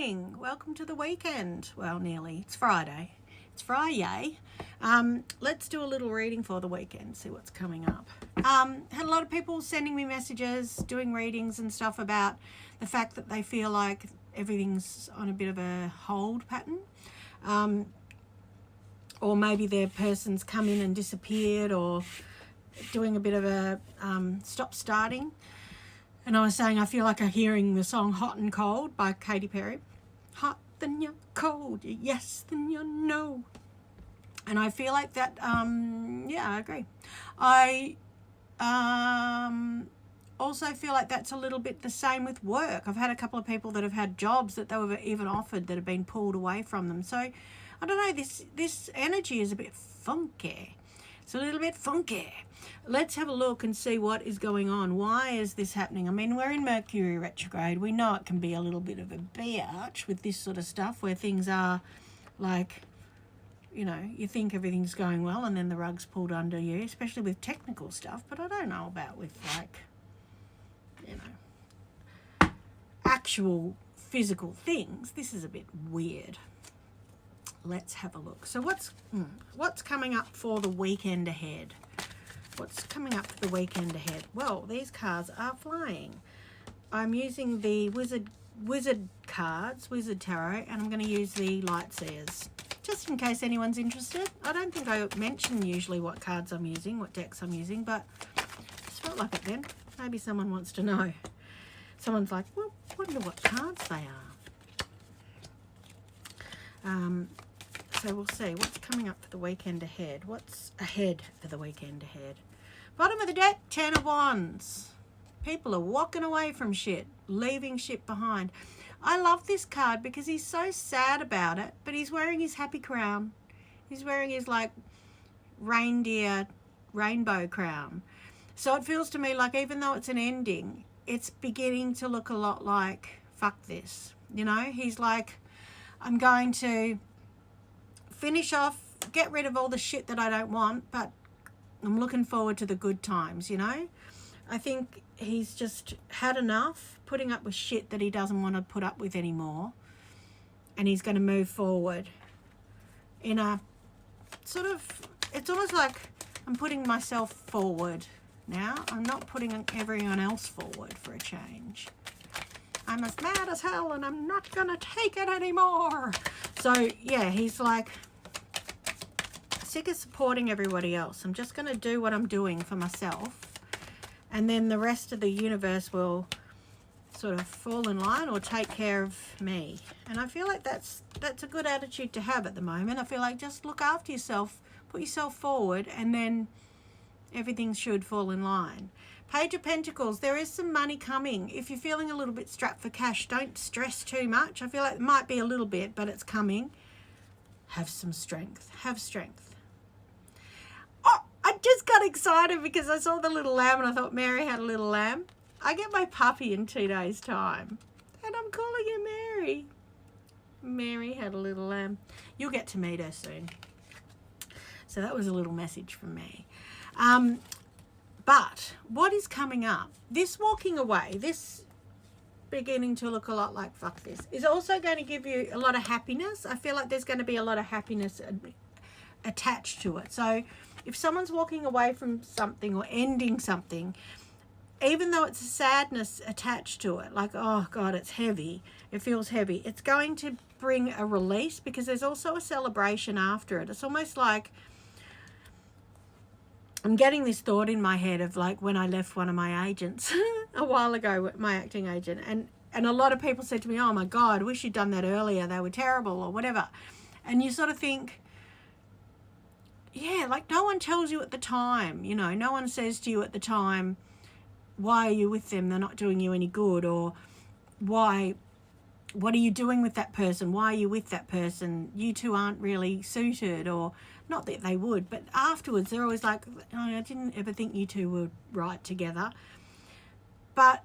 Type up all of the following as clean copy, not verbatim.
morning. Welcome to the weekend. Well, nearly. It's Friday. It's Friday. Let's do a little reading for the weekend, see what's coming up. Had a lot of people sending me messages, doing readings and stuff about the fact that they feel like everything's on a bit of a hold pattern. Or maybe their person's come in and disappeared, or doing a bit of a stop starting. And I was saying I feel like I'm hearing the song Hot and Cold by Katy Perry. Hot then you're cold, you're yes then you're no. And I feel like that, yeah, I agree. I also feel like that's a little bit the same with work. I've had a couple of people that have had jobs that they were even offered that have been pulled away from them. So I don't know, this energy is a bit funky. It's a little bit funky. Let's have a look and see what is going on. Why is this happening? I mean, we're in Mercury retrograde. We know it can be a little bit of a biatch with this sort of stuff where things are like, you know, you think everything's going well and then the rug's pulled under you, especially with technical stuff. But I don't know about with, like, you know, actual physical things. This is a bit weird. Let's have a look. So what's coming up for the weekend ahead? What's coming up for the weekend ahead? Well, these cards are flying. I'm using the Wizard cards, Wizard Tarot, and I'm going to use the Light Seers, just in case anyone's interested. I don't think I mention usually what cards I'm using, what decks I'm using, but I just felt like it then. Maybe someone wants to know. Someone's like, well, wonder what cards they are. So we'll see what's coming up for the weekend ahead. What's ahead for the weekend ahead? Bottom of the deck, 10 of Wands. People are walking away from shit, leaving shit behind. I love this card because he's so sad about it, but he's wearing his happy crown. He's wearing his, like, reindeer rainbow crown. So it feels to me like even though it's an ending, it's beginning to look a lot like, fuck this. You know, he's like, I'm going to finish off, get rid of all the shit that I don't want, but I'm looking forward to the good times, you know? I think he's just had enough putting up with shit that he doesn't want to put up with anymore. And he's going to move forward in a sort of, it's almost like I'm putting myself forward now. I'm not putting everyone else forward for a change. I'm as mad as hell and I'm not going to take it anymore. So, yeah, he's like, sick of supporting everybody else. I'm just going to do what I'm doing for myself. And then the rest of the universe will sort of fall in line or take care of me. And I feel like that's a good attitude to have at the moment. I feel like just look after yourself, put yourself forward, and then everything should fall in line. Page of Pentacles, there is some money coming. If you're feeling a little bit strapped for cash, don't stress too much. I feel like it might be a little bit, but it's coming. Have some strength. Have strength. Oh, I just got excited because I saw the little lamb and I thought Mary had a little lamb. I get my puppy in 2 days' time and I'm calling her Mary. Mary had a little lamb. You'll get to meet her soon. So that was a little message from me. But what is coming up? This walking away, this beginning to look a lot like fuck this, is also going to give you a lot of happiness. I feel like there's going to be a lot of happiness attached to it. So if someone's walking away from something or ending something, even though it's a sadness attached to it, like, oh God, it's heavy, it feels heavy, it's going to bring a release because there's also a celebration after it. It's almost like, I'm getting this thought in my head of like when I left one of my agents a while ago, my acting agent, and a lot of people said to me, oh my God, wish you'd done that earlier, they were terrible or whatever. And you sort of think, yeah, like no one tells you at the time, you know, no one says to you at the time, why are you with them? They're not doing you any good. Or why, what are you doing with that person? Why are you with that person? You two aren't really suited. Or not that they would, but afterwards they're always like, oh, I didn't ever think you two were right together. But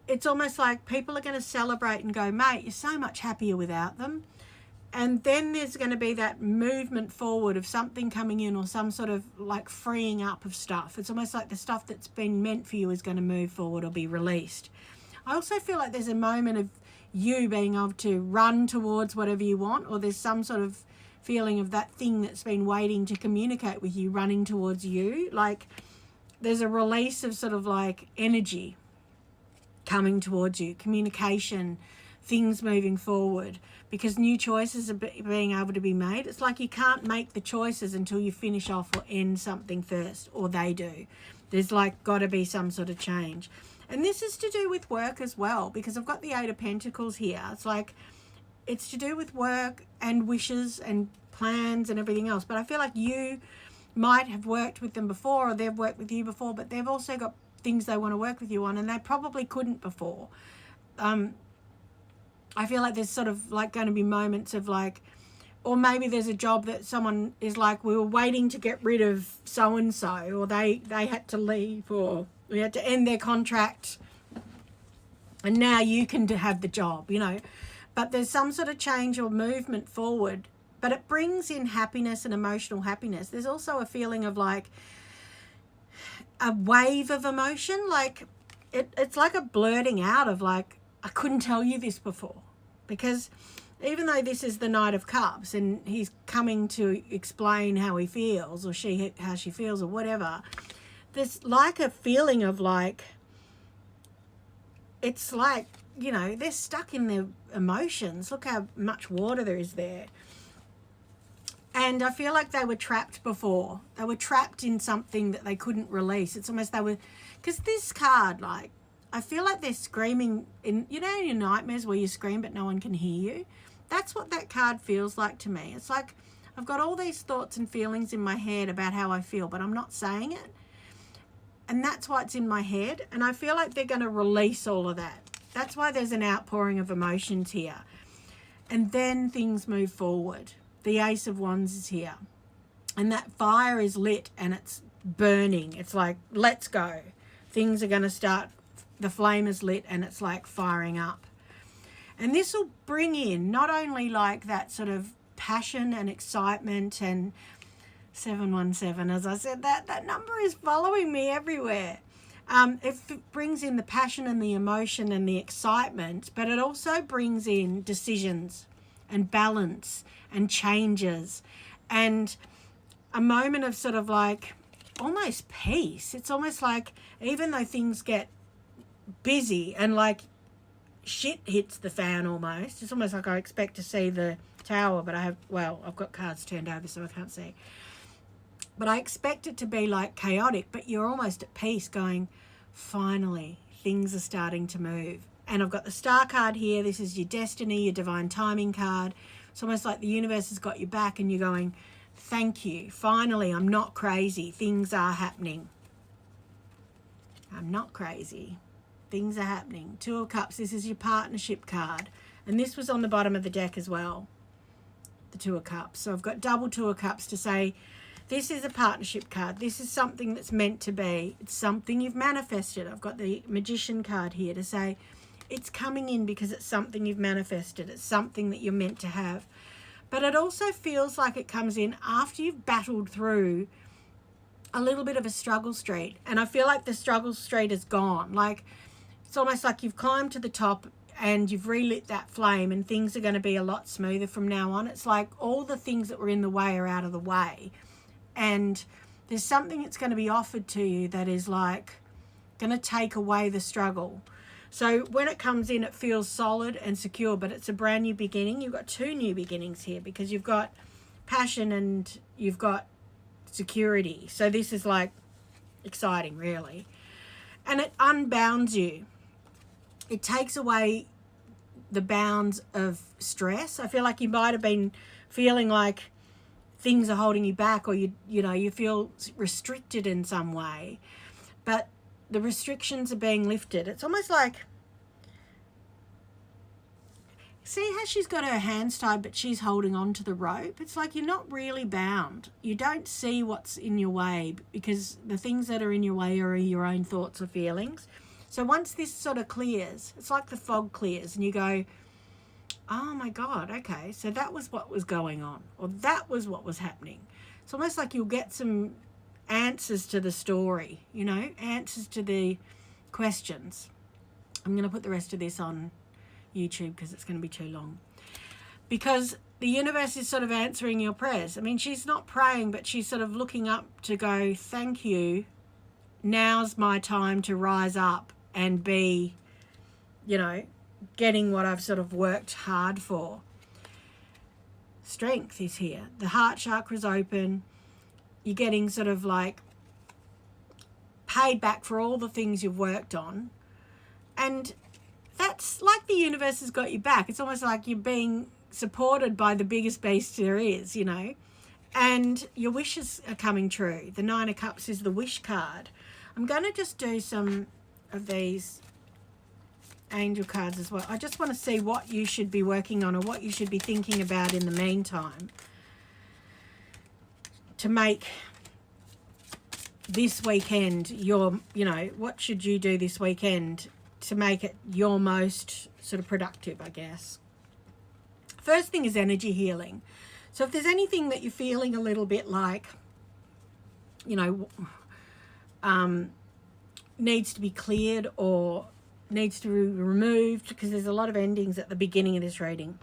it's almost like people are going to celebrate and go, mate, you're so much happier without them. And then there's going to be that movement forward of something coming in or some sort of like freeing up of stuff. It's almost like the stuff that's been meant for you is going to move forward or be released. I also feel like there's a moment of you being able to run towards whatever you want, or there's some sort of feeling of that thing that's been waiting to communicate with you running towards you. Like there's a release of sort of like energy coming towards you, communication, things moving forward, because new choices are being able to be made. It's like you can't make the choices until you finish off or end something first, or they do. There's like got to be some sort of change. And this is to do with work as well, because I've got the Eight of Pentacles here. It's like it's to do with work and wishes and plans and everything else. But I feel like you might have worked with them before, or they've worked with you before, but they've also got things they want to work with you on, and they probably couldn't before. I feel like there's sort of like going to be moments of like, or maybe there's a job that someone is like, we were waiting to get rid of so-and-so, or they had to leave, or we had to end their contract, and now you can have the job, you know. But there's some sort of change or movement forward, but it brings in happiness and emotional happiness. There's also a feeling of like a wave of emotion, like it's like a blurting out of like, I couldn't tell you this before. Because even though this is the Knight of Cups and he's coming to explain how he feels, or how she feels, or whatever, there's like a feeling of like, it's like, you know, they're stuck in their emotions. Look how much water there is there. And I feel like they were trapped before. They were trapped in something that they couldn't release. It's almost they were, because this card, like, I feel like they're screaming in, you know, in your nightmares where you scream but no one can hear you. That's what that card feels like to me. It's like I've got all these thoughts and feelings in my head about how I feel, but I'm not saying it. And that's why it's in my head. And I feel like they're going to release all of that. That's why there's an outpouring of emotions here. And then things move forward. The Ace of Wands is here. And that fire is lit and it's burning. It's like, let's go. Things are going to start. The flame is lit and it's like firing up. And this will bring in not only like that sort of passion and excitement, and 717, as I said, that number is following me everywhere. It brings in the passion and the emotion and the excitement, but it also brings in decisions and balance and changes and a moment of sort of like almost peace. It's almost like even though things get busy and like shit hits the fan almost, it's almost like I expect to see the Tower, but I've got cards turned over so I can't see. But I expect it to be like chaotic, but you're almost at peace going, finally, things are starting to move. And I've got the Star card here. This is your destiny, your divine timing card. It's almost like the universe has got your back and you're going, thank you. Finally, I'm not crazy. Things are happening. I'm not crazy. Things are happening. Two of Cups, this is your partnership card. And this was on the bottom of the deck as well, the Two of Cups. So I've got double Two of Cups to say, this is a partnership card. This is something that's meant to be. It's something you've manifested. I've got the Magician card here to say, it's coming in because it's something you've manifested. It's something that you're meant to have. But it also feels like it comes in after you've battled through a little bit of a struggle street. And I feel like the struggle street is gone. Like, it's almost like you've climbed to the top and you've relit that flame and things are going to be a lot smoother from now on. It's like all the things that were in the way are out of the way. And there's something that's going to be offered to you that is like going to take away the struggle. So when it comes in, it feels solid and secure, but it's a brand new beginning. You've got two new beginnings here because you've got passion and you've got security. So this is like exciting, really. And it unbounds you. It takes away the bounds of stress. I feel like you might have been feeling like things are holding you back, or you feel restricted in some way, but the restrictions are being lifted. It's almost like, see how she's got her hands tied but she's holding on to the rope? It's like you're not really bound. You don't see what's in your way because the things that are in your way are your own thoughts or feelings. So once this sort of clears, it's like the fog clears and you go, oh my God, okay, so that was what was going on, or that was what was happening. It's almost like you'll get some answers to the story, answers to the questions. I'm going to put the rest of this on YouTube because it's going to be too long. Because the universe is sort of answering your prayers. I mean, she's not praying, but she's sort of looking up to go, thank you. Now's my time to rise up and be, you know, getting what I've sort of worked hard for. Strength is here. The heart chakra's open. You're getting sort of like paid back for all the things you've worked on. And that's like the universe has got you back. It's almost like you're being supported by the biggest beast there is, you know, and your wishes are coming true. The Nine of Cups is the wish card. I'm going to just do some of these angel cards as well. I just want to see what you should be working on or what you should be thinking about in the meantime to make this weekend your, you know, what should you do this weekend to make it your most sort of productive, I guess. First thing is energy healing. So if there's anything that you're feeling a little bit like, you know, needs to be cleared or needs to be removed, because there's a lot of endings at the beginning of this reading.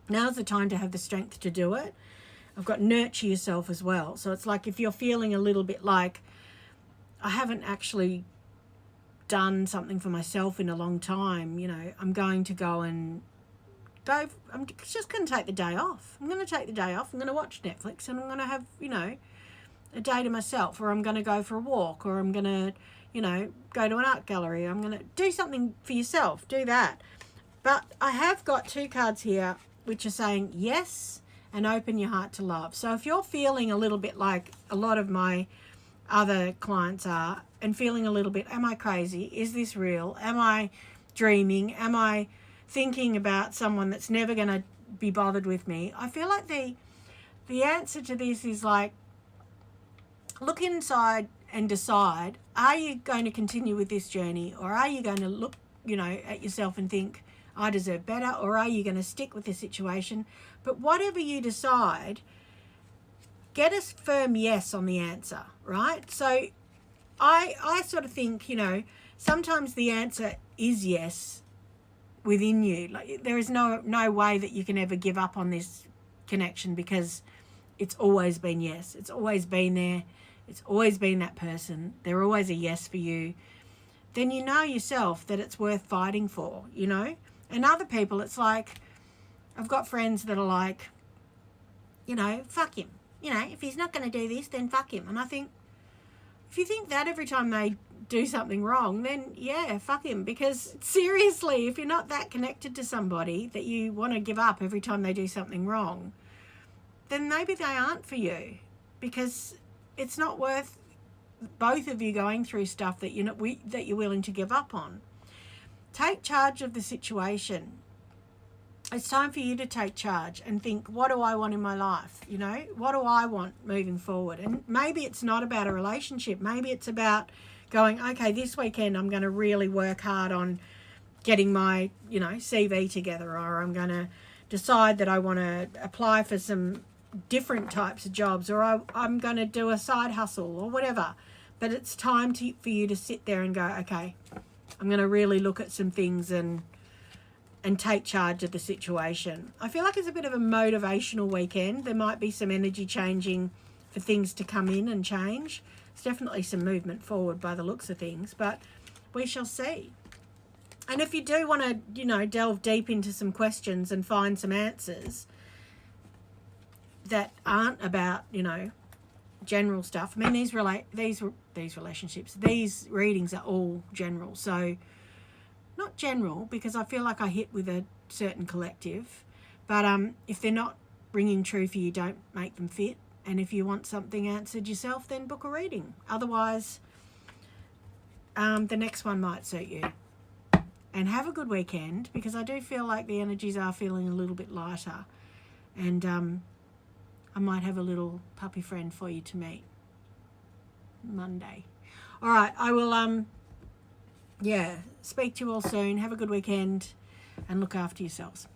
Now's the time to have the strength to do it. I've got nurture yourself as well. So it's like if you're feeling a little bit like, I haven't actually done something for myself in a long time, you know, I'm going to go and go, I'm just going to take the day off. I'm going to take the day off. I'm going to watch Netflix and I'm going to have, you know, a day to myself, or I'm going to go for a walk, or I'm going to, you know, go to an art gallery. I'm going to do something for yourself. Do that. But I have got two cards here which are saying yes and open your heart to love. So if you're feeling a little bit like a lot of my other clients are, and feeling a little bit, am I crazy? Is this real? Am I dreaming? Am I thinking about someone that's never going to be bothered with me? I feel like the answer to this is like, look inside and decide, are you going to continue with this journey, or are you going to look, you know, at yourself and think, I deserve better, or are you going to stick with the situation? But whatever you decide, get a firm yes on the answer, right? So I sort of think, you know, sometimes the answer is yes within you. Like there is no way that you can ever give up on this connection, because it's always been yes. It's always been there. It's always been that person. They're always a yes for you. Then you know yourself that it's worth fighting for, you know? And other people, it's like, I've got friends that are like, you know, fuck him. You know, if he's not going to do this, then fuck him. And I think, if you think that every time they do something wrong, then yeah, fuck him. Because seriously, if you're not that connected to somebody that you want to give up every time they do something wrong, then maybe they aren't for you, because it's not worth both of you going through stuff that you're willing to give up on. Take charge of the situation. It's time for you to take charge and think, what do I want in my life? You know, what do I want moving forward? And maybe it's not about a relationship. Maybe it's about going, okay, this weekend I'm going to really work hard on getting my, you know, CV together, or I'm going to decide that I want to apply for some different types of jobs, or I'm going to do a side hustle or whatever. But it's time for you to sit there and go, okay, I'm going to really look at some things and take charge of the situation. I feel like it's a bit of a motivational weekend. There might be some energy changing for things to come in and change. There's definitely some movement forward by the looks of things, but we shall see. And if you do want to, you know, delve deep into some questions and find some answers that aren't about, you know, general stuff. I mean, these relationships, these readings are all general. So not general, because I feel like I hit with a certain collective, but if they're not ringing true for you, don't make them fit. And if you want something answered yourself, then book a reading. Otherwise, the next one might suit you. And have a good weekend, because I do feel like the energies are feeling a little bit lighter, and I might have a little puppy friend for you to meet Monday. All right, I will speak to you all soon. Have a good weekend and look after yourselves.